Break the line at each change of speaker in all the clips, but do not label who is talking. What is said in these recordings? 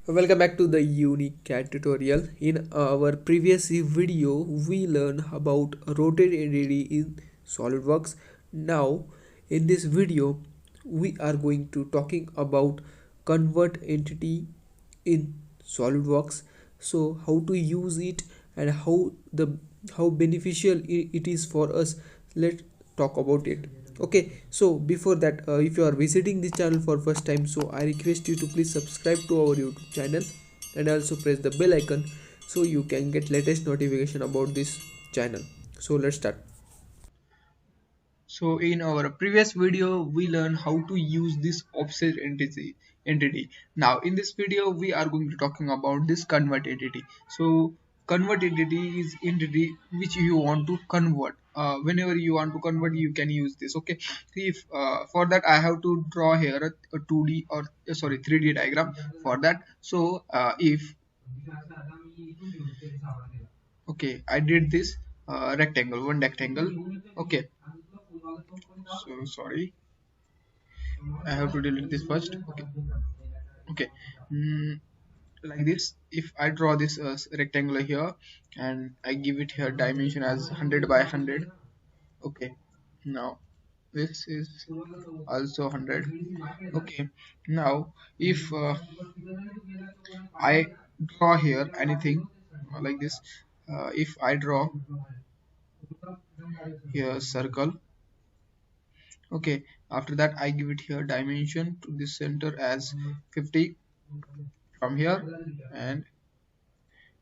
Welcome back to the unique cat tutorial. In our previous video, we learned about rotate entity in SolidWorks. Now, in this video, we are going to talking about convert entity in SolidWorks. So, how to use it and how beneficial it is for us. Let's talk about it. Okay, so before that, if you are visiting this channel for first time, so I request you to please subscribe to our YouTube channel and also press the bell icon so you can get latest notification about this channel. So let's start. So in our previous video, we learned how to use this offset entity. Now in this video, we are going to talking about this convert entity. So convert entity is entity which you want to convert. Whenever you want to convert, you can use this. Okay, if for that I have to draw here a 2D or sorry 3D diagram for that. So if okay, I did this rectangle, one rectangle. Okay, so sorry, I have to delete this first. Okay, okay. mm, like this, if I draw this rectangle here and I give it here dimension as 100 by 100. Okay, now this is also 100. Okay, now if I draw here anything like this, if I draw here circle. Okay, after that I give it here dimension to this center as 50 from here and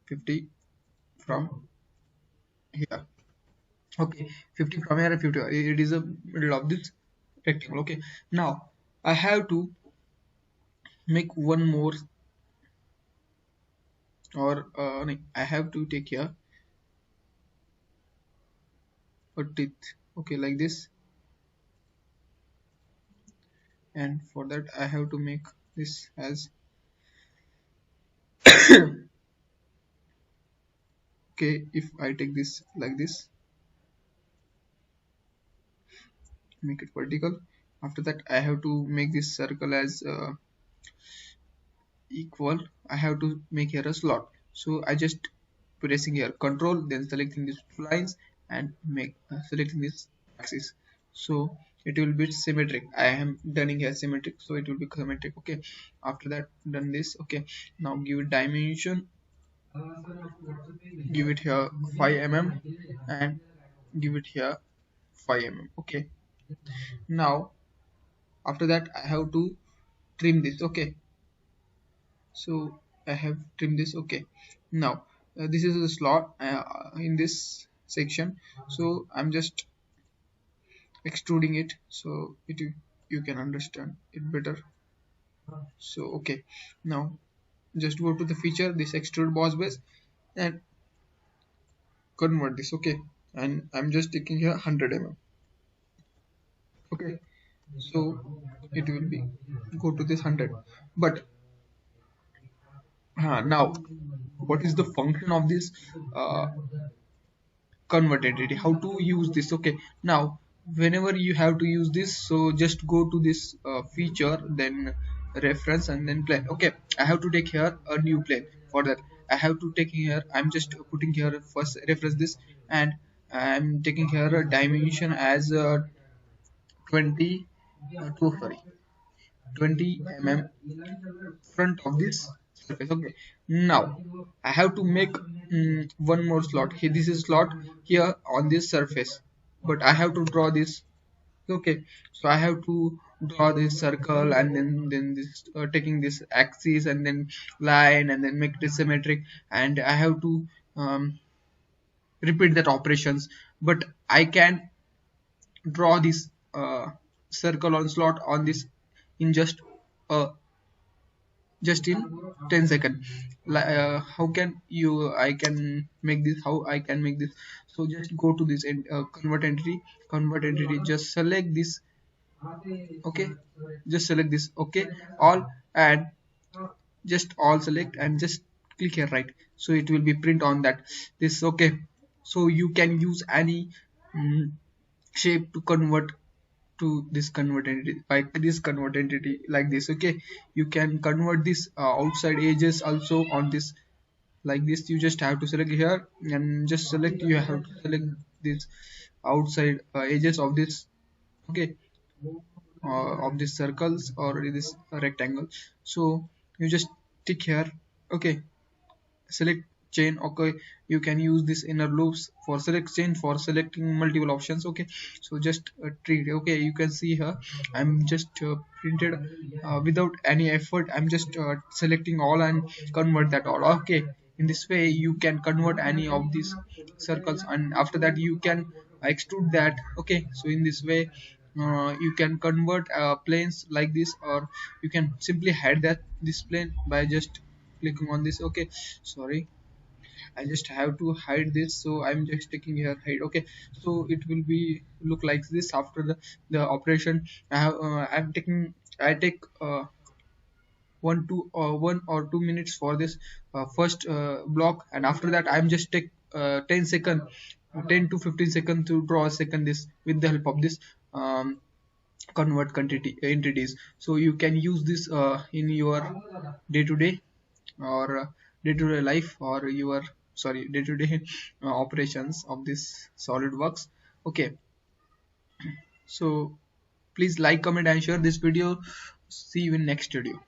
50 from here. Okay, 50 from here and 50, it is the middle of this rectangle. Okay, now I have to make one more, or no, I have to take here a teeth. Okay, like this, and for that I have to make this as okay, if I take this like this, make it vertical. After that I have to make this circle as equal. I have to make here a slot, so I just pressing here control, then selecting these two lines and make selecting this axis, so it will be symmetric. I am done here symmetric, so it will be symmetric. Okay, after that done this. Okay, now give it dimension, give it here 5 mm and give it here 5 mm. Okay, now after that I have to trim this. Okay, so I have trimmed this. Okay, now this is a slot in this section, so I'm just extruding it so you can understand it better. So okay, now just go to the feature, this extrude boss base, and convert this. Okay, and I'm just taking here 100 mm. Okay, so it will be go to this 100, but now what is the function of this uh, convert entity, how to use this? Okay, now whenever you have to use this, so just go to this feature, then reference, and then plane. Okay, I have to take here a new plane. For that I have to take here, I'm just putting here first reference this, and I'm taking here a dimension as 20 sorry 20 mm front of this surface. Okay, now I have to make one more slot here. This is slot here on this surface, but I have to draw this. Okay, so I have to draw this circle, and then this taking this axis and then line and then make it symmetric, and I have to repeat that operations. But I can draw this circle on slot on this in uh, just in 10 seconds. How can you I can make this, how I can make this? So just go to this convert entity, just select this. Okay, just select this. Okay, all, and just all select and just click here, right? So it will be print on that this. Okay, so you can use any shape to convert to this convert entity, by this convert entity like this. Okay, you can convert this outside edges also on this like this. You just have to select here and just select, you have to select this outside edges of this, okay, of these circles or this rectangle. So you just tick here, okay, select chain. Okay, you can use this inner loops for select chain for selecting multiple options. Okay, so just treat, okay, you can see here I'm just printed without any effort. I'm just selecting all and convert that all. Okay, in this way you can convert any of these circles, and after that you can extrude that. Okay, so in this way you can convert planes like this, or you can simply hide that this plane by just clicking on this. Okay, sorry, I just have to hide this, so I'm just taking here hide. Okay, so it will be look like this after the operation. I'm taking, I take 1 or 2 minutes for this first block, and after that I'm just take 10 second, 10 to 15 second to draw a second this with the help of this convert quantity entities. So you can use this in your day to day, or day-to-day life, or your, sorry, day-to-day operations of this solidworks. Okay, so please like, comment and share this video. See you in next video.